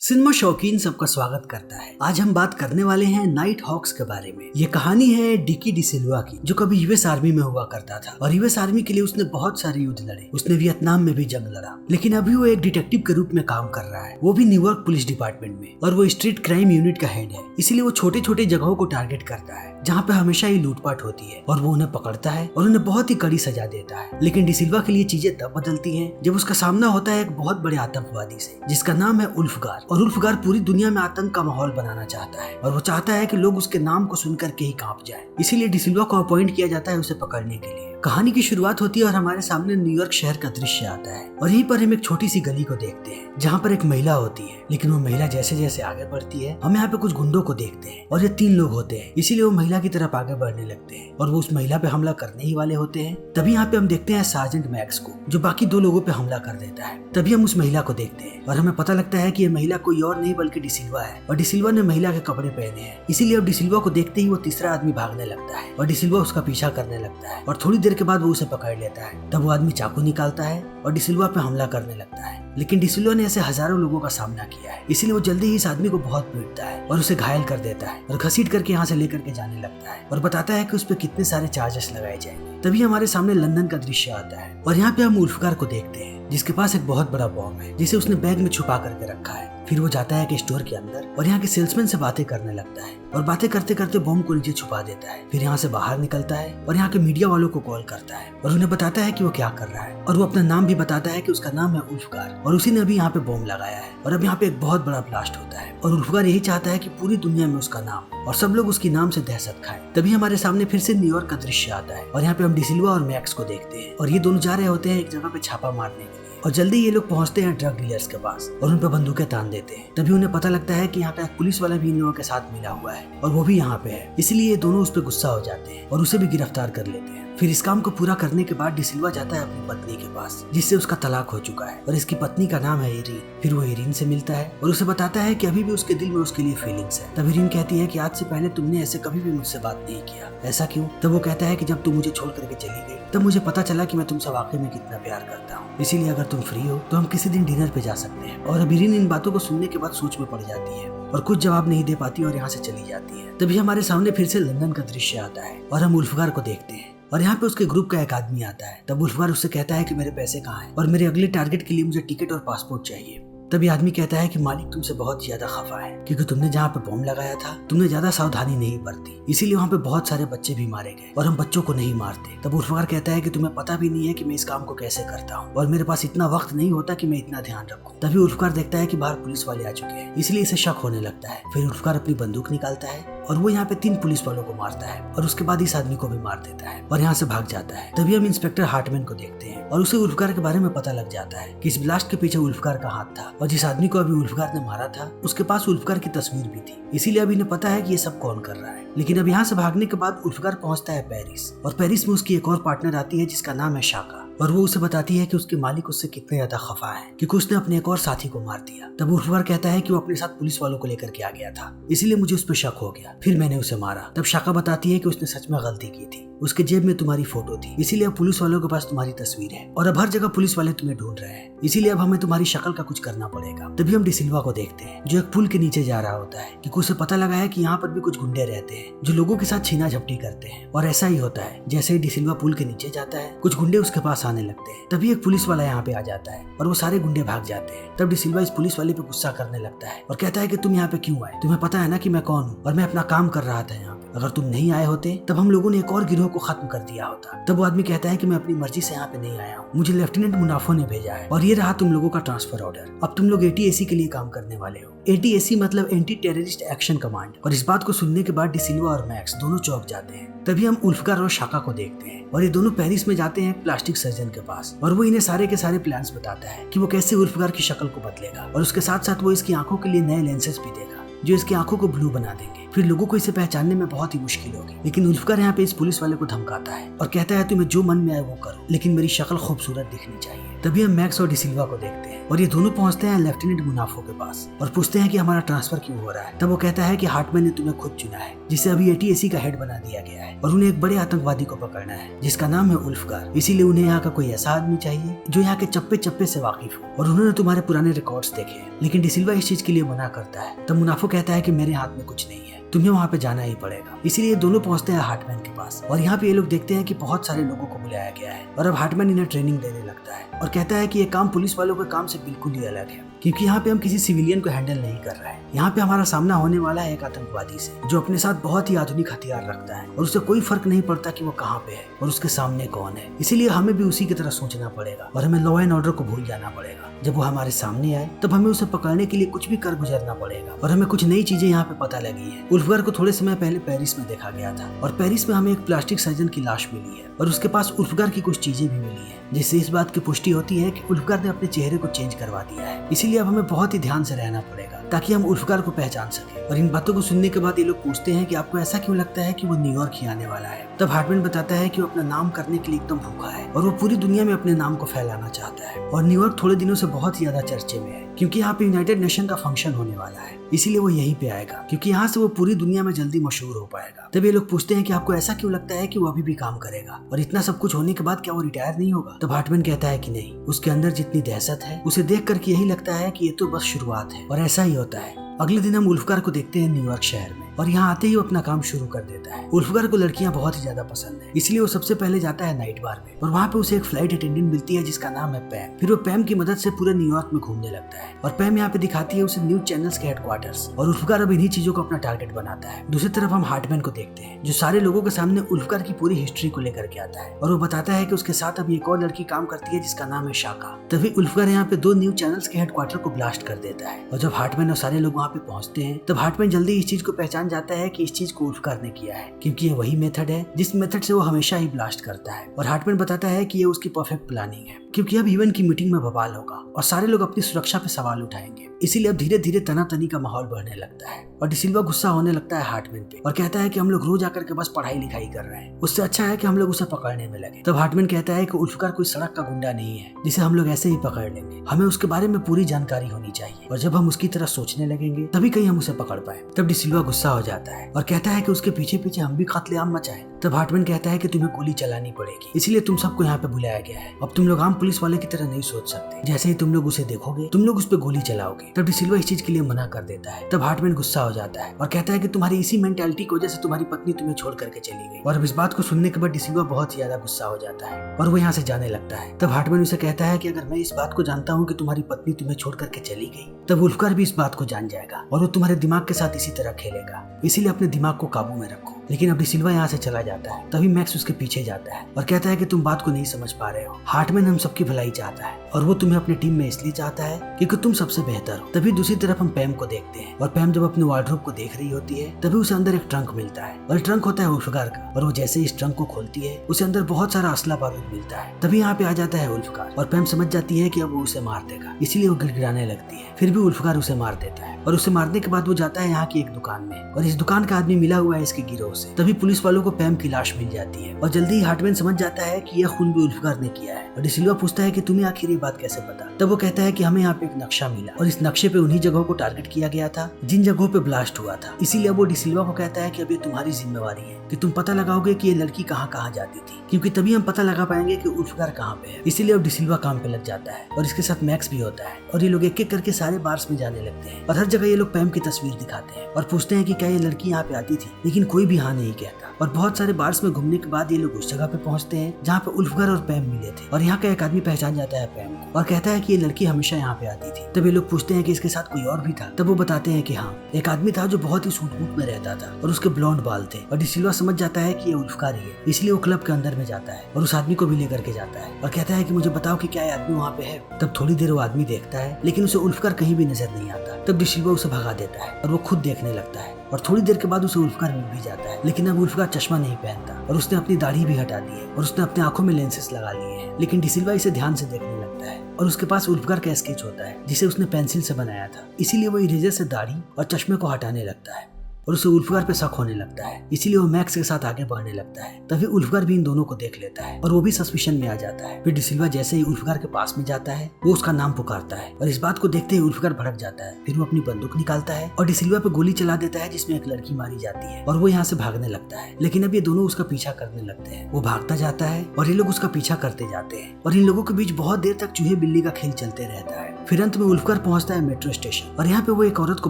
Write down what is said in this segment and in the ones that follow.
Cinema शौकीन सबका स्वागत करता है। आज हम बात करने वाले हैं नाइट हॉक्स के बारे में। ये कहानी है डिकी डिसिल्वा की, जो कभी यूएस आर्मी में हुआ करता था और यूएस आर्मी के लिए उसने बहुत सारे युद्ध लड़े। उसने वियतनाम में भी जंग लड़ा, लेकिन अभी वो एक डिटेक्टिव के रूप में काम कर रहा है, वो भी न्यूयॉर्क पुलिस डिपार्टमेंट में, और वो स्ट्रीट क्राइम यूनिट का हेड है। इसीलिए वो छोटे छोटे जगहों को टारगेट करता है जहाँ पे हमेशा ही लूटपाट होती है, और वो उन्हें पकड़ता है और उन्हें बहुत ही कड़ी सजा देता है। लेकिन डिसिल्वा के लिए चीजें तब बदलती हैं जब उसका सामना होता है एक बहुत बड़े आतंकवादी से, जिसका नाम है उल्फगार। और उल्फगार पूरी दुनिया में आतंक का माहौल बनाना चाहता है, और वो चाहता है कि लोग उसके नाम को सुनकर के ही कांप जाएं। इसीलिए डिसिल्वा को अपॉइंट किया जाता है उसे पकड़ने के लिए। कहानी की शुरुआत होती है और हमारे सामने न्यूयॉर्क शहर का दृश्य आता है, और यहीं पर हम एक छोटी सी गली को देखते हैं जहाँ पर एक महिला होती है। लेकिन वो महिला जैसे जैसे आगे बढ़ती है, हम यहाँ पे कुछ गुंडों को देखते हैं, और ये 3 लोग होते हैं। इसीलिए वो महिला की तरफ आगे बढ़ने लगते हैं और वो उस महिला पे हमला करने ही वाले होते हैं। तभी यहाँ पे हम देखते हैं सार्जेंट मैक्स को, जो बाकी 2 लोगों पे हमला कर देता है। तभी हम उस महिला को देखते हैं और हमें पता लगता है कि ये महिला कोई और नहीं बल्कि डिसिल्वा है, और डिसिल्वा ने महिला के कपड़े पहने हैं। इसीलिए अब डिसिल्वा को देखते ही वो तीसरा आदमी भागने लगता है और डिसिल्वा उसका पीछा करने लगता है, और थोड़ी देर के बाद वो उसे पकड़ लेता है। तब वो आदमी चाकू निकालता है और डिसिल्वा पे हमला करने लगता है। लेकिन डिसिल्वा ने ऐसे हजारों लोगों का सामना किया है, इसीलिए वो जल्दी ही इस आदमी को बहुत पीटता है और उसे घायल कर देता है, और घसीट करके यहाँ से लेकर के जाने लगता है, और बताता है कि उस पर कितने सारे चार्जेस लगाए जाएंगे। तभी हमारे सामने लंदन का दृश्य आता है, और यहाँ पे हम उल्फगार को देखते हैं, जिसके पास एक बहुत बड़ा बॉम्ब है, जिसे उसने बैग में छुपा करके रखा है। फिर वो जाता है एक स्टोर के अंदर और यहाँ के सेल्समैन से बातें करने लगता है, और बातें करते करते बॉम्ब को नीचे छुपा देता है। फिर यहाँ से बाहर निकलता है और यहाँ के मीडिया वालों को कॉल करता है और उन्हें बताता है कि वो क्या कर रहा है, और वो अपना नाम भी बताता है कि उसका नाम है उल्फगार, और उसी ने अभी यहाँ पे बॉम्ब लगाया है। और अब यहाँ पे एक बहुत बड़ा ब्लास्ट होता है, और उल्फगार यही चाहता है कि पूरी दुनिया में उसका नाम और सब लोग उसके नाम से दहशत खाएं। तभी हमारे सामने फिर से न्यूयॉर्क का दृश्य आता है, और यहाँ पे हम डिसिल्वा और मैक्स को देखते हैं, और ये दोनों जा रहे होते हैं एक जगह पे छापा मारने के लिए। और जल्दी ये लोग पहुंचते हैं ड्रग डीलर्स के पास और उन पे बंदूकें तान देते हैं। तभी उन्हें पता लगता है कि यहाँ पे एक पुलिस वाला भी इन लोगों के साथ मिला हुआ है, और वो भी यहाँ पे है। इसलिए ये दोनों उस पर गुस्सा हो जाते हैं और उसे भी गिरफ्तार कर लेते हैं। फिर इस काम को पूरा करने के बाद डिसिल्वा जाता है अपनी पत्नी के पास, जिससे उसका तलाक हो चुका है, और इसकी पत्नी का नाम है इरीन। फिर वो इरीन से मिलता है और उसे बताता है कि अभी भी उसके दिल में उसके लिए फीलिंग्स है। तब इरीन कहती है कि आज से पहले तुमने ऐसे कभी भी मुझसे बात नहीं किया, ऐसा क्यों? तब वो कहता है कि जब तुम मुझे छोड़ करके चली गई तब मुझे पता चला कि मैं तुमसे वाकई में कितना प्यार करता हूँ। इसीलिए अगर तुम फ्री हो तो हम किसी दिन डिनर पे जा सकते हैं। और अब इरीन इन बातों को सुनने के बाद सोच में पड़ जाती है और कुछ जवाब नहीं दे पाती और यहाँ से चली जाती है। तभी हमारे सामने फिर से लंदन का दृश्य आता है और हम उल्फगार को देखते हैं, और यहाँ पे उसके ग्रुप का एक आदमी आता है। तब उल्फगार उससे कहता है कि मेरे पैसे कहाँ हैं और मेरे अगले टारगेट के लिए मुझे टिकट और पासपोर्ट चाहिए। तभी आदमी कहता है कि मालिक तुमसे बहुत ज्यादा खफा है, क्योंकि तुमने जहाँ पे बॉम्ब लगाया था तुमने ज्यादा सावधानी नहीं बरती, इसीलिए वहाँ पे बहुत सारे बच्चे भी मारे गए, और हम बच्चों को नहीं मारते। तब उल्फगार कहता है कि तुम्हें पता भी नहीं है कि मैं इस काम को कैसे करता हूँ, और मेरे पास इतना वक्त नहीं होता कि मैं इतना ध्यान रखूँ। तभी उल्फगार देखता है कि बाहर पुलिस वाले आ चुके हैं, इसलिए इसे शक होने लगता है। फिर उल्फगार अपनी बंदूक निकालता है और वो यहाँ पे 3 पुलिस वालों को मारता है, और उसके बाद इस आदमी को भी मार देता है और यहाँ से भाग जाता है। तभी हम इंस्पेक्टर हार्टमैन को देखते हैं और उसे उल्फगार के बारे में पता लग जाता है कि इस ब्लास्ट के पीछे उल्फगार का हाथ था, और जिस आदमी को अभी उल्फगार ने मारा था उसके पास उल्फगार की तस्वीर भी थी। इसीलिए अभी इन्हें पता है कि ये सब कौन कर रहा है। लेकिन अब यहाँ से भागने के बाद उल्फगार पहुंचता है पेरिस, और पेरिस में उसकी एक और पार्टनर आती है जिसका नाम है शाका, और वो उसे बताती है कि उसके मालिक उससे कितने ज्यादा खफा है क्योंकि उसने अपने एक और साथी को मार दिया। तब उल्फगार कहता है कि वो अपने साथ पुलिस वालों को लेकर के आ गया था, इसीलिए मुझे उस पर शक हो गया, फिर मैंने उसे मारा। तब शाका बताती है कि उसने सच में गलती की थी, उसके जेब में तुम्हारी फोटो थी, इसीलिए अब पुलिस वालों के पास तुम्हारी तस्वीर है, और अब हर जगह पुलिस वाले तुम्हें ढूंढ रहे हैं, इसीलिए अब हमें तुम्हारी शक्ल का कुछ करना पड़ेगा। तभी हम डिसिल्वा को देखते हैं जो एक पुल के नीचे जा रहा होता है, क्योंकि उसे पता लगा है कि यहाँ पर भी कुछ गुंडे रहते हैं जो लोगों के साथ छीना झपटी करते हैं। और ऐसा ही होता है, जैसे ही डिसिल्वा पुल के नीचे जाता है कुछ गुंडे उसके पास आने लगते हैं। तभी एक पुलिस वाला यहाँ पे आ जाता है और वो सारे गुंडे भाग जाते हैं। तब डिसिल्वा इस पुलिस वाले पे गुस्सा करने लगता है और कहता है कि तुम यहाँ पे क्यों आए? तुम्हें पता है ना कि मैं कौन हूँ, और मैं अपना काम कर रहा था यहाँ पे। अगर तुम नहीं आए होते तब हम लोगों ने एक और गिरोह को खत्म कर दिया होता। तब वो आदमी कहता है कि मैं अपनी मर्जी से यहाँ पे नहीं आया हूँ, मुझे लेफ्टिनेंट मुनाफो ने भेजा है, और ये रहा तुम लोगों का ट्रांसफर ऑर्डर। अब तुम लोग ATAC के लिए काम करने वाले हो। ATAC मतलब एंटी टेररिस्ट एक्शन कमांड। और इस बात को सुनने के बाद डिसिल्वा और मैक्स दोनों चौंक जाते हैं। तभी हम उल्फगार और शाका को देखते हैं, और ये दोनों पेरिस में जाते हैं प्लास्टिक सर्जन के पास, और वो इन्हें सारे के सारे प्लान्स बताता है कि वो कैसे उल्फगार की शक्ल को बदलेगा, और उसके साथ साथ वो इसकी आंखों के लिए नए लेंसेज भी देगा जो इसकी आंखों को ब्लू बना देंगे। फिर लोगों को इसे पहचानने में बहुत ही मुश्किल होगी। लेकिन उल्फगार यहाँ पे इस पुलिस वाले को धमकाता है और कहता है तुम्हें जो मन में आए वो करो, लेकिन मेरी शक्ल खूबसूरत दिखनी चाहिए। तभी हम मैक्स और डिसिल्वा को देखते हैं और ये दोनों पहुंचते हैं लेफ्टिनेंट मुनाफो के पास और पूछते हैं कि हमारा ट्रांसफर क्यों हो रहा है। तब वो कहता है कि हार्टमैन ने तुम्हें खुद चुना है, जिसे अभी ATSC का हेड बना दिया गया है और उन्हें एक बड़े आतंकवादी को पकड़ना है जिसका नाम है उल्फगार। इसीलिए उन्हें यहाँ का कोई ऐसा आदमी चाहिए जो यहाँ के चप्पे चप्पे से वाकिफ हो और उन्होंने तुम्हारे पुराने रिकॉर्ड्स देखे हैं। लेकिन डिसिल्वा इस चीज के लिए मना करता है। तब मुनाफो कहता है कि मेरे हाथ में कुछ नहीं है, तुम्हें वहाँ पे जाना ही पड़ेगा। इसीलिए दोनों पहुंचते हैं हार्टमैन के पास और यहाँ पे ये लोग देखते हैं कि बहुत सारे लोगों को बुलाया गया है और अब हार्टमैन इन्हें ट्रेनिंग देने लगता है और कहता है कि ये काम पुलिस वालों के काम से बिल्कुल ही अलग है, क्योंकि यहाँ पे हम किसी सिविलियन को हैंडल नहीं कर रहे हैं। यहाँ पे हमारा सामना होने वाला है एक आतंकवादी से जो अपने साथ बहुत ही आधुनिक हथियार रखता है और उसे कोई फर्क नहीं पड़ता कि वो कहाँ पे है और उसके सामने कौन है। इसीलिए हमें भी उसी की तरह सोचना पड़ेगा और हमें लॉ एंड ऑर्डर को भूल जाना पड़ेगा। जब वो हमारे सामने आए तब हमें उसे पकड़ने के लिए कुछ भी कर गुजरना पड़ेगा और हमें कुछ नई चीजें यहाँ पे पता लगी है। उल्फगार को थोड़े समय पहले पेरिस में देखा गया था और पेरिस में हमें एक प्लास्टिक सर्जन की लाश मिली है और उसके पास उल्फगार की कुछ चीजें भी मिली है, जिससे इस बात की पुष्टि होती है कि उल्फगार ने अपने चेहरे को चेंज करवा दिया है। इसीलिए अब हमें बहुत ही ध्यान से रहना पड़ेगा ताकि हम उल्फगार को पहचान सके। और इन बातों को सुनने के बाद ये लोग पूछते हैं कि आपको ऐसा क्यों लगता है कि वो न्यूयॉर्क ही आने वाला है। तब हार्टमैन बताता है कि वो अपना नाम करने के लिए एकदम भूखा है और वो पूरी दुनिया में अपने नाम को फैलाना चाहता है और न्यूयॉर्क थोड़े दिनों से बहुत ही ज्यादा चर्चे में है क्योंकि यहाँ पे यूनाइटेड नेशन का फंक्शन होने वाला है। इसीलिए वो यहीं पे आएगा क्योंकि यहाँ से वो पूरी दुनिया में जल्दी मशहूर हो पाएगा। तब ये लोग पूछते हैं कि आपको ऐसा क्यों लगता है कि वो अभी भी काम करेगा और इतना सब कुछ होने के बाद क्या वो रिटायर नहीं होगा। तब हार्टमैन कहता है कि नहीं, उसके अंदर जितनी दहशत है उसे देख करके यही लगता है कि ये तो बस शुरुआत है और ऐसा ही होता है। अगले दिन हम उल्फगार को देखते हैं न्यूयॉर्क शहर में और यहाँ आते ही वो अपना काम शुरू कर देता है। उल्फगार को लड़कियां बहुत ही ज्यादा पसंद है, इसलिए वो सबसे पहले जाता है नाइट बार में और वहाँ पे उसे एक फ्लाइट अटेंडेंट मिलती है जिसका नाम है पैम। फिर वो पैम की मदद से पूरे न्यूयॉर्क में घूमने लगता है और पैम यहाँ पे दिखाती है उसे न्यूज चैनल्स के हेडक्वार्टर्स और उल्फगार अब इन्हीं चीजों को अपना टारगेट बनाता है। दूसरी तरफ हम हार्टमैन को देखते हैं जो सारे लोगों के सामने उल्फगार की पूरी हिस्ट्री को लेकर के आता है और वो बताता है कि उसके साथ अभी एक और लड़की काम करती है जिसका नाम है शाका। तभी उल्फगार यहाँ पे 2 न्यूज चैनल्स के हेडक्वार्टर को ब्लास्ट कर देता है और जब हार्टमैन और सारे लोग वहाँ पे पहुंचते हैं तब हार्टमैन जल्दी इस चीज को पहचान जाता है कि इस चीज को उल्फगार ने किया है क्योंकि ये वही मेथड है जिस मेथड से वो हमेशा ही ब्लास्ट करता है। और हार्टमैन बताता है कि ये उसकी परफेक्ट प्लानिंग है क्योंकि अब इवेंट की मीटिंग में बवाल होगा और सारे लोग अपनी सुरक्षा पे सवाल उठाएंगे। इसीलिए अब धीरे धीरे तनातनी का माहौल बढ़ने लगता है और डिसिल्वा गुस्सा होने लगता है हार्टमैन पे और कहता है कि हम लोग रोज आकर के बस पढ़ाई लिखाई कर रहे हैं, उससे अच्छा है कि हम लोग उसे पकड़ने में लगे। तब हार्टमैन कहता है कि उल्फगार कोई सड़क का गुंडा नहीं है जिसे हम लोग ऐसे ही पकड़ लेंगे, हमें उसके बारे में पूरी जानकारी होनी चाहिए और जब हम उसकी तरह सोचने लगेंगे तभी कहीं हम उसे पकड़ पाए। तब डिसिल्वा गुस्सा हो जाता है और कहता है कि उसके पीछे पीछे हम भी कत्लेआम मचाएं। तब हार्टमैन कहता है कि तुम्हें गोली चलानी पड़ेगी, इसलिए तुम सबको यहाँ पे बुलाया गया है। अब तुम लोग आम पुलिस वाले की तरह नहीं सोच सकते, जैसे ही तुम लोग उसे देखोगे तुम लोग उस पर गोली चलाओगे। तब डिसिल्वा इस चीज के लिए मना कर देता है। तब हार्टमैन गुस्सा हो जाता है और कहता है कि तुम्हारी इसी मेंटालिटी की वजह से तुम्हारी पत्नी तुम्हें छोड़ करके चली गई। और अब इस बात को सुनने के बाद डिसिल्वा बहुत ही ज्यादा गुस्सा हो जाता है और वो यहाँ से जाने लगता है। तब हार्टमैन उसे कहता है कि अगर मैं इस बात को जानता हूँ कि तुम्हारी पत्नी तुम्हें छोड़ करके चली गई तब उल्फगार भी इस बात को जान जाएगा और वो तुम्हारे दिमाग के साथ इसी तरह खेलेगा, इसीलिए अपने दिमाग को काबू में रखो। लेकिन अब डिसिल्वा यहाँ से चला जाता है। तभी मैक्स उसके पीछे जाता है और कहता है कि तुम बात को नहीं समझ पा रहे हो, हार्टमैन हम सबकी भलाई चाहता है और वो तुम्हें अपनी टीम में इसलिए चाहता है क्योंकि तुम सबसे बेहतर हो। तभी दूसरी तरफ हम पैम को देखते हैं और पैम जब अपने वार्डरोब को देख रही होती है तभी उसे अंदर एक ट्रंक मिलता है और ट्रंक होता है उल्फगार का और वो जैसे इस ट्रंक को खोलती है उसे अंदर बहुत सारा असला बारूद मिलता है। तभी यहाँ पे आ जाता है उल्फगार और पैम समझ जाती है कि अब वो उसे मार देगा, इसीलिए वो गिड़गिड़ाने लगती है। फिर भी उल्फगार उसे मार देता है और उसे मारने के बाद वो जाता है यहाँ की एक दुकान में और इस दुकान का आदमी मिला हुआ है इसके गिरोह से। तभी पुलिस वालों को पैम की लाश मिल जाती है और जल्दी ही हार्टमैन समझ जाता है कि यह खून भी उल्फगार ने किया है। और डिसिल्वा पूछता है कि तुम्हें आखिर ये बात कैसे पता। तब वो कहता है कि हमें यहाँ पे एक नक्शा मिला और इस नक्शे पे उन्हीं जगहों को टारगेट किया गया था जिन जगहों पे ब्लास्ट हुआ था। इसीलिए वो डिसिल्वा को कहता है कि अब ये तुम्हारी जिम्मेवारी है कि तुम पता लगाओगे कि ये लड़की कहाँ कहाँ जाती थी, क्योंकि तभी हम पता लगा पाएंगे कि उल्फगार कहाँ पे है। इसीलिए अब डिसिल्वा काम पे लग जाता है और इसके साथ मैक्स भी होता है और ये लोग एक एक करके सारे बार्स में जाने लगते हैं और हर जगह ये लोग पैम की तस्वीर दिखाते हैं और पूछते हैं कि क्या ये लड़की यहाँ पे आती थी, लेकिन कोई भी हाँ नहीं कहता। और बहुत सारे बार्स में घूमने के बाद ये लोग उस जगह पे पहुंचते हैं जहाँ पे उल्फगार और पैम मिले थे और यहाँ का एक आदमी पहचान जाता है पैम को और कहता है कि ये लड़की हमेशा यहाँ पे आती थी। तब ये लोग पूछते हैं कि इसके साथ कोई और भी था। तब वो बताते हैं कि हाँ, एक आदमी था जो बहुत ही सूट-बूट में रहता था और उसके ब्लॉन्ड बाल थे और डिसिल्वा समझ जाता है कि ये उल्फगार ही है, इसलिए वो क्लब के अंदर में जाता है और उस आदमी को भी लेकर के जाता है और कहता है कि मुझे बताओ कि क्या ये आदमी वहाँ पे है। तब थोड़ी देर वो आदमी देखता है लेकिन उसे उल्फगार कहीं भी नजर नहीं आता। तब डिसिल्वा उसे भगा देता है और वो खुद देखने लगता है और थोड़ी देर के बाद उसे उल्फगार मिल भी जाता है। लेकिन अब उल्फगार चश्मा नहीं पहनता और उसने अपनी दाढ़ी भी हटा दी है और उसने अपने आंखों में लेंसेस लगा लिए हैं। लेकिन डिसिल्वा इसे ध्यान से देखने लगता है और उसके पास उल्फगार का स्केच होता है जिसे उसने पेंसिल से बनाया था, इसीलिए वो इरेजर से दाढ़ी और चश्मे को हटाने लगता है। और उसे उल्फगार पे शक होने लगता है, इसीलिए वो मैक्स के साथ आगे बढ़ने लगता है। तभी उल्फगार भी इन दोनों को देख लेता है और वो भी सस्पिशन में आ जाता है। फिर डिसिल्वा जैसे ही उल्फगार के पास में जाता है वो उसका नाम पुकारता है और इस बात को देखते ही उल्फगार भड़क जाता है। फिर वो अपनी बंदूक निकालता है और डिसिल्वा पे गोली चला देता है, जिसमें एक लड़की मारी जाती है और वो यहाँ से भागने लगता है। लेकिन अब ये दोनों उसका पीछा करने लगते हैं। वो भागता जाता है और ये लोग उसका पीछा करते जाते हैं और इन लोगों के बीच बहुत देर तक चूहे बिल्ली का खेल चलते रहता है। फिर अंत में उल्फगार पहुंचता है मेट्रो स्टेशन और यहाँ पे वो एक औरत को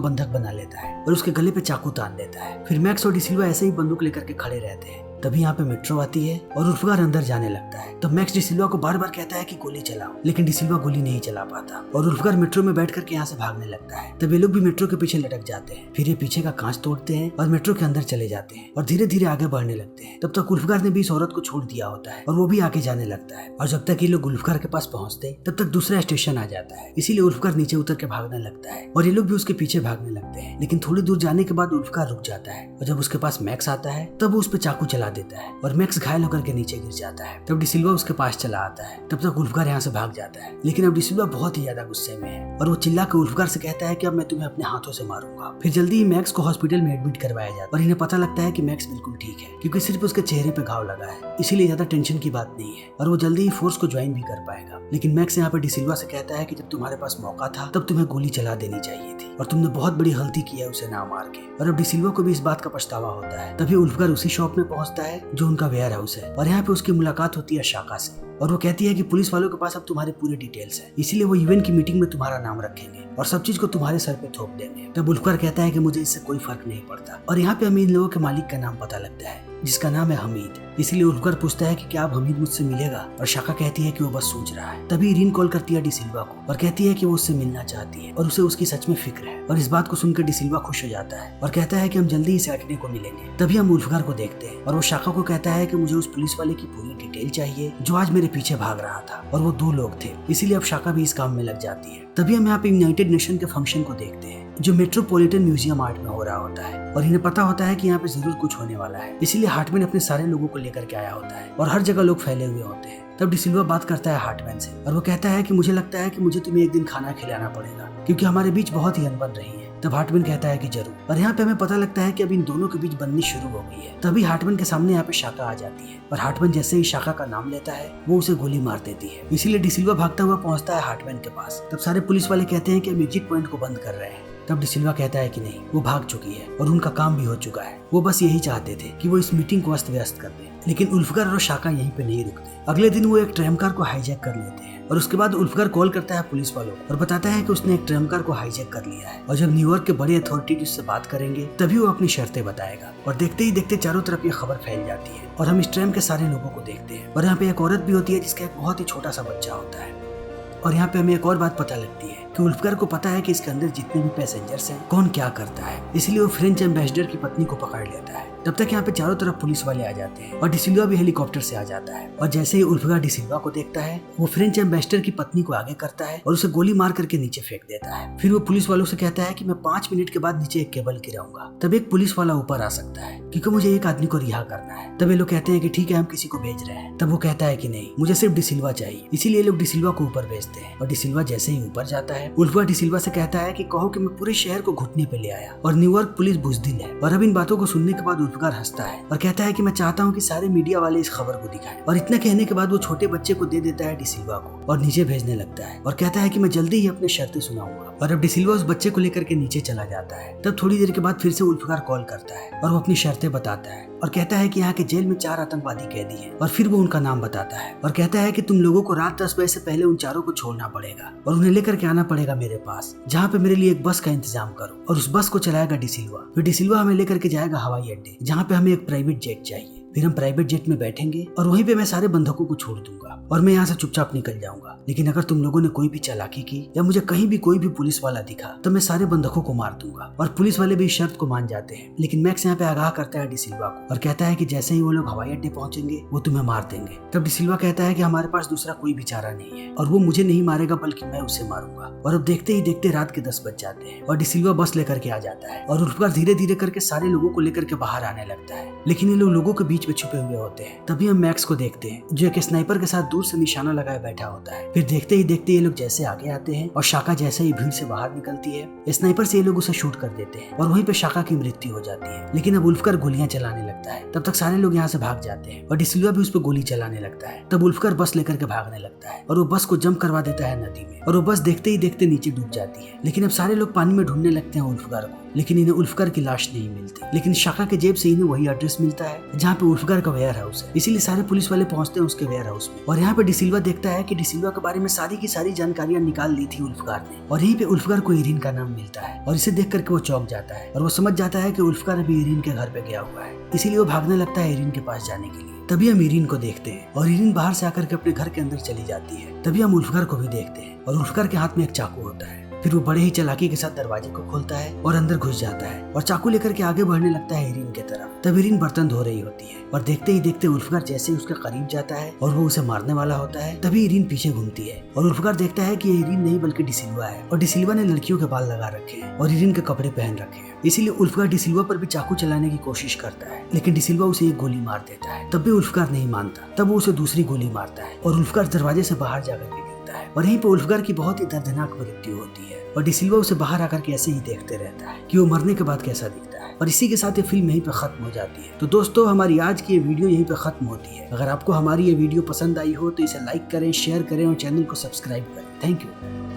बंधक बना लेता है और उसके गले पे चाकू तान देता है। फिर मैक्स और डिसिल्वा ऐसे ही बंदूक लेकर के खड़े रहते हैं। तभी यहाँ पे मेट्रो आती है और उल्फगार अंदर जाने लगता है। तब मैक्स डिसिल्वा को बार बार कहता है कि गोली चलाओ, लेकिन डिसिल्वा गोली नहीं चला पाता और उल्फगार मेट्रो में बैठ करके यहाँ से भागने लगता है। तब ये लोग भी मेट्रो के पीछे लटक जाते हैं। फिर ये पीछे का कांच तोड़ते हैं और मेट्रो के अंदर चले जाते हैं और धीरे धीरे आगे बढ़ने लगते हैं। तब तक उल्फगार ने भी इस औरत को छोड़ दिया होता है और वो भी आगे जाने लगता है। और जब तक ये लोग उल्फगार के पास पहुंचते तब तक दूसरा स्टेशन आ जाता है, इसीलिए उल्फगार नीचे उतर के भागने लगता है और ये लोग भी उसके पीछे भागने लगते हैं। लेकिन थोड़ी दूर जाने के बाद उल्फगार रुक जाता है और जब उसके पास मैक्स आता है तब वो उस पर चाकू चला देता है और मैक्स घायल होकर के नीचे गिर जाता है। तब डिसिल्वा उसके पास चला आता है। तब तक उल्फगार यहाँ से भाग जाता है, लेकिन अब डिसिल्वा बहुत ही ज्यादा गुस्से में है और वो चिल्ला के उल्फगार से कहता है कि अब मैं तुम्हें अपने हाथों से मारूंगा। फिर जल्दी ही मैक्स को हॉस्पिटल में एडमिट करवाया जाता है और इन्हें पता लगता है कि मैक्स बिल्कुल ठीक है, क्योंकि सिर्फ उसके चेहरे पे घाव लगा है, इसीलिए ज्यादा टेंशन की बात नहीं है और वो जल्दी ही फोर्स को ज्वाइन भी कर पाएगा। लेकिन मैक्स यहाँ पे डिसिल्वा से कहता है कि जब तुम्हारे पास मौका था तब तुम्हें गोली चला देनी चाहिए थी और तुमने बहुत बड़ी गलती की है उसे ना मार के। और अब डिसिल्वा को भी इस बात का पछतावा होता है। तभी उल्फगार उसी शॉप में पहुंचता है जो उनका वेयर हाउस है और यहाँ पे उसकी मुलाकात होती है शाका से और वो कहती है कि पुलिस वालों के पास अब तुम्हारे पूरे डिटेल्स हैं, इसीलिए वो इवेंट की मीटिंग में तुम्हारा नाम रखेंगे और सब चीज को तुम्हारे सर पे थोप देंगे। तब उल्फगार कहता है कि मुझे इससे कोई फर्क नहीं पड़ता और यहाँ पे हमें इन लोगों के मालिक का नाम पता लगता है जिसका नाम है हमीद। इसीलिए उल्फगार पूछता है कि क्या अब हमीद मुझसे मिलेगा और शाका कहती है कि वो बस सोच रहा है। तभी इरीन कॉल करती है डिसिल्वा को और कहती है कि वो उससे मिलना चाहती है और उसे उसकी सच में फिक्र है और इस बात को सुनकर डिसिल्वा खुश हो जाता है और कहता है कि हम जल्दी ही सैटरडे को मिलेंगे। तभी हम उल्फगार को देखते हैं और वो शाका को कहता है कि मुझे उस पुलिस वाले की पूरी डिटेल चाहिए जो आज मेरे पीछे भाग रहा था और वो 2 लोग थे, इसीलिए अब शाका भी इस काम में लग जाती है। तभी हम यहाँ पे यूनाइटेड नेशन के फंक्शन को देखते हैं जो मेट्रोपॉलिटन म्यूजियम आर्ट में हो रहा होता है और इन्हें पता होता है कि यहाँ पे जरूर कुछ होने वाला है, इसीलिए हार्टमैन अपने सारे लोगों को लेकर के आया होता है और हर जगह लोग फैले हुए होते हैं। तब डिसिल्वा बात करता है हार्टमैन से और वो कहता है कि मुझे लगता है कि मुझे तुम्हें एक दिन खाना खिलाना पड़ेगा क्योंकि हमारे बीच बहुत ही अनबन रही है। तब हार्टमैन कहता है कि जरूर, और यहाँ पे हमें पता लगता है कि अब इन दोनों के बीच बननी शुरू हो गई है। तभी हार्टमैन के सामने यहाँ पे शाका आ जाती है और हार्टमैन जैसे ही शाका का नाम लेता है वो उसे गोली मार देती है, इसीलिए डिसिल्वा भागता हुआ पहुंचता है हार्टमैन के पास। तब सारे पुलिस वाले कहते हैं कि हम एग्जिट पॉइंट को बंद कर रहे हैं। तब डिसिल्वा कहता है कि नहीं, वो भाग चुकी है और उनका काम भी हो चुका है, वो बस यही चाहते थे कि वो इस मीटिंग को अस्त व्यस्त कर दें। लेकिन उल्फगार और शाका यहीं पे नहीं रुकते। अगले दिन वो एक ट्रैम कार को हाईजैक कर लेते हैं और उसके बाद उल्फगार कॉल करता है पुलिस वालों को और बताता है कि उसने एक ट्रैम कार को हाईजैक कर लिया है और जब न्यूयॉर्क के बड़े अथॉरिटी उससे बात करेंगे तभी वो अपनी शर्तें बताएगा। और देखते ही देखते चारों तरफ ये खबर फैल जाती है और हम इस ट्रैम के सारे लोगों को देखते हैं और यहाँ पे एक औरत भी होती है जिसका एक बहुत ही छोटा सा बच्चा होता है। और यहाँ पे हमें एक और बात पता लगती है कि उल्फगार को पता है कि इसके अंदर जितने भी पैसेंजर्स हैं कौन क्या करता है, इसलिए वो फ्रेंच एम्बेसडर की पत्नी को पकड़ लेता है। तब तक यहाँ पे चारों तरफ पुलिस वाले आ जाते हैं और डिसिल्वा भी हेलीकॉप्टर से आ जाता है और जैसे ही उल्फगार डिसिल्वा को देखता है वो फ्रेंच एम्बेसडर की पत्नी को आगे करता है और उसे गोली मार करके नीचे फेंक देता है। फिर वो पुलिस वालों से कहता है कि मैं 5 मिनट के बाद नीचे एक केबल गिराऊंगा, तब एक पुलिस वाला ऊपर आ सकता है क्योंकि मुझे एक आदमी को रिहा करना है। तब ये लोग कहते हैं कि ठीक है, हम किसी को भेज रहे हैं। तब वो कहता है कि नहीं, मुझे सिर्फ डिसिल्वा चाहिए, इसीलिए लोग डिसिल्वा को ऊपर भेजते हैं और डिसिल्वा जैसे ही ऊपर जाता है उल्फगार डिसिल्वा से कहता है कि कहो कि मैं पूरे शहर को घुटने पे ले आया और न्यूयॉर्क पुलिस बुजदिल है। और अब इन बातों को सुनने के बाद उल्फगार हंसता है और कहता है कि मैं चाहता हूँ कि सारे मीडिया वाले इस खबर को दिखाएं। और इतना कहने के बाद वो छोटे बच्चे को दे देता है डिसिल्वा को और नीचे भेजने लगता है और कहता है कि मैं जल्दी ही अपने शर्तें सुनाऊंगा। और अब डिसिल्वा उस बच्चे को लेकर के नीचे चला जाता है। तब थोड़ी देर के बाद फिर से उल्फगार कॉल करता है और वो अपनी शर्तें बताता है और कहता है कि यहाँ के जेल में 4 आतंकवादी कैदी हैं और फिर वो उनका नाम बताता है और कहता है कि तुम लोगों को रात 10 बजे से पहले उन चारों को छोड़ना पड़ेगा और उन्हें लेकर के आना पड़ेगा मेरे पास, जहाँ पे मेरे लिए एक बस का इंतजाम करो और उस बस को चलाएगा डिसिल्वा। फिर डिसिल्वा हमें लेकर के जाएगा हवाई अड्डे जहाँ पे हमें एक प्राइवेट जेट चाहिए। फिर हम प्राइवेट जेट में बैठेंगे और वहीं पे मैं सारे बंधकों को छोड़ दूंगा और मैं यहाँ से चुपचाप निकल जाऊंगा। लेकिन अगर तुम लोगों ने कोई भी चालाकी की या मुझे कहीं भी कोई भी पुलिस वाला दिखा तो मैं सारे बंधकों को मार दूंगा। और पुलिस वाले भी इस शर्त को मान जाते हैं। लेकिन मैक्स यहाँ पे आगाह करता है डिसिल्वा को और कहता है कि जैसे ही वो लोग हवाई अड्डे पहुंचेंगे वो तुम्हें मार देंगे। तब डिसिल्वा कहता है कि हमारे पास दूसरा कोई भी चारा नहीं है और वो मुझे नहीं मारेगा बल्कि मैं उसे मारूंगा। और अब देखते ही देखते रात के 10 बज जाते हैं और डिसिल्वा बस लेकर के आ जाता है और उल्फगार धीरे धीरे करके सारे लोगों को लेकर के बाहर आने लगता है। लेकिन ये लोगों के बीच में छुपे हुए होते हैं। तभी हम मैक्स को देखते हैं जो एक स्नाइपर के साथ दूर से निशाना लगाए बैठा होता है। फिर देखते ही देखते ये लोग जैसे आगे आते हैं और शाका जैसे ही भीड़ से बाहर निकलती है, स्नाइपर से ये लोग उसे शूट कर देते हैं और वहीं पे शाका की मृत्यु हो जाती है। लेकिन अब उल्फकर गोलियां चलाने लगता है। तब तक सारे लोग यहाँ से भाग जाते हैं और डिसिल्वा भी उस पर गोली चलाने लगता है। तब उल्फकर बस लेकर के भागने लगता है और वो बस को जंप करवा देता है नदी में और वो बस देखते ही देखते नीचे डूब जाती है। लेकिन अब सारे लोग पानी में ढूंढने लगते हैं उल्फकर को, लेकिन इन्हें उल्फकर की लाश नहीं मिलती। लेकिन शाका के जेब से इन्हें वही एड्रेस मिलता है जहाँ पे उल्फकर का वेयर हाउस है। इसीलिए सारे पुलिस वाले पहुंचते हैं उसके वेयर हाउस में और यहाँ पे डिसिल्वा देखता है कि डिसिल्वा के बारे में सारी की सारी जानकारियां निकाल ली थी उल्फकर ने। और यहीं पे उल्फकर को इरीन का नाम मिलता है और इसे देख करके वो चौंक जाता है और वो समझ जाता है कि उल्फकर अभी इरीन के घर पे गया हुआ है। इसीलिए वो भागने लगता है इरीन के पास जाने के लिए। तभी हम इरीन को देखते हैं और इरीन बाहर से आकर के अपने घर के अंदर चली जाती है। तभी हम उल्फकर को भी देखते हैं और उल्फकर के हाथ में एक चाकू होता है। फिर वो बड़े ही चालाकी के साथ दरवाजे को खोलता है और अंदर घुस जाता है और चाकू लेकर के आगे बढ़ने लगता है इरीन की तरफ। तब इरीन बर्तन धो रही होती है और देखते ही देखते उल्फकर जैसे उसके करीब जाता है और वो उसे मारने वाला होता है, तभी इरीन पीछे घूमती है और उल्फकर देखता है कि ये इरीन नहीं बल्कि डिसिल्वा है और डिसिल्वा ने लड़कियों के बाल लगा रखे हैं और इरीन के कपड़े पहन रखे हैं। इसीलिए उल्फकर डिसिल्वा पर भी चाकू चलाने की कोशिश करता है, लेकिन डिसिल्वा उसे एक गोली मार देता है। तब भी उल्फकर नहीं मानता। तब वो उसे दूसरी गोली मारता है और उल्फकर दरवाजे से बाहर जाकर के गिरता है और यहीं पे उल्फकर की बहुत ही दर्दनाक मृत्यु होती है और डिसिल्वा उसे बाहर आकर के ऐसे ही देखते रहता है कि वो मरने के बाद कैसा दिखता है। और इसी के साथ ये फिल्म यहीं पे खत्म हो जाती है। तो दोस्तों, हमारी आज की ये वीडियो यहीं पे खत्म होती है। अगर आपको हमारी ये वीडियो पसंद आई हो तो इसे लाइक करें, शेयर करें और चैनल को सब्सक्राइब करें। Thank you.